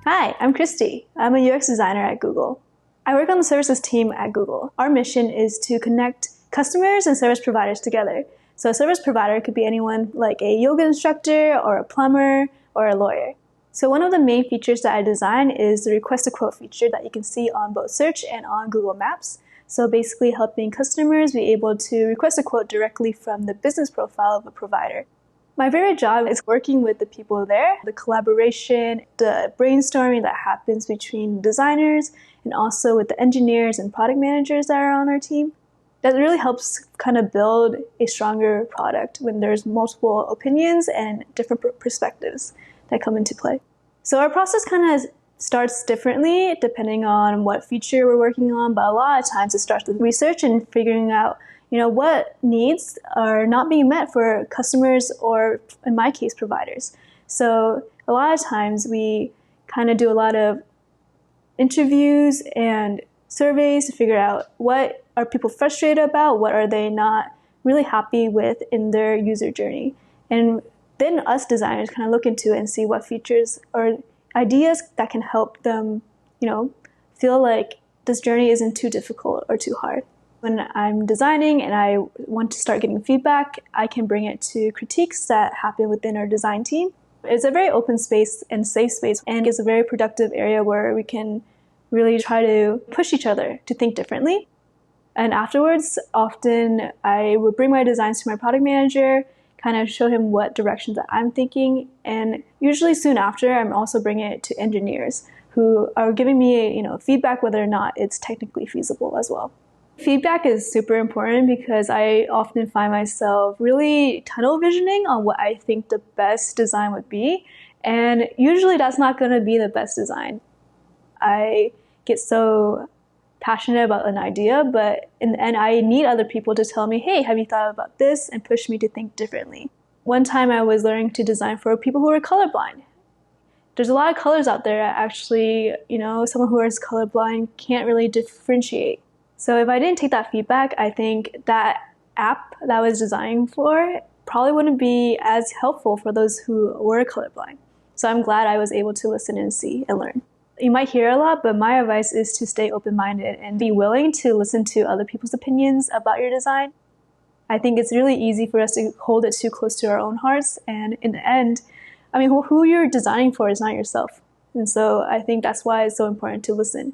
Hi, I'm Christy. I'm a UX designer at Google. I work on the services team at Google. Our mission is to connect customers and service providers together. So a service provider could be anyone like a yoga instructor or a plumber or a lawyer. So one of the main features that I design is the request a quote feature that you can see on both search and on Google Maps. So basically helping customers be able to request a quote directly from the business profile of a provider. My favorite job is working with the people there, the collaboration, the brainstorming that happens between designers and also with the engineers and product managers that are on our team. That really helps kind of build a stronger product when there's multiple opinions and different perspectives that come into play. So our process kind of starts differently depending on what feature we're working on, but a lot of times it starts with research and figuring out what needs are not being met for customers or, in my case, providers. So a lot of times we kind of do a lot of interviews and surveys to figure out what are people frustrated about, what are they not really happy with in their user journey. And then us designers kind of look into it and see what features or ideas that can help them, feel like this journey isn't too difficult or too hard. When I'm designing and I want to start getting feedback, I can bring it to critiques that happen within our design team. It's a very open space and safe space, and it's a very productive area where we can really try to push each other to think differently. And afterwards, often I would bring my designs to my product manager, kind of show him what directions that I'm thinking, and usually soon after, I'm also bringing it to engineers who are giving me, feedback whether or not it's technically feasible as well. Feedback is super important because I often find myself really tunnel visioning on what I think the best design would be, and usually that's not going to be the best design. I get so passionate about an idea, but in the end I need other people to tell me, hey, have you thought about this, and push me to think differently. One time I was learning to design for people who are colorblind. There's a lot of colors out there that actually, someone who is colorblind can't really differentiate. So if I didn't take that feedback, I think that app that I was designing for probably wouldn't be as helpful for those who were colorblind. So I'm glad I was able to listen and see and learn. You might hear a lot, but my advice is to stay open-minded and be willing to listen to other people's opinions about your design. I think it's really easy for us to hold it too close to our own hearts, and in the end, who you're designing for is not yourself. And so I think that's why it's so important to listen.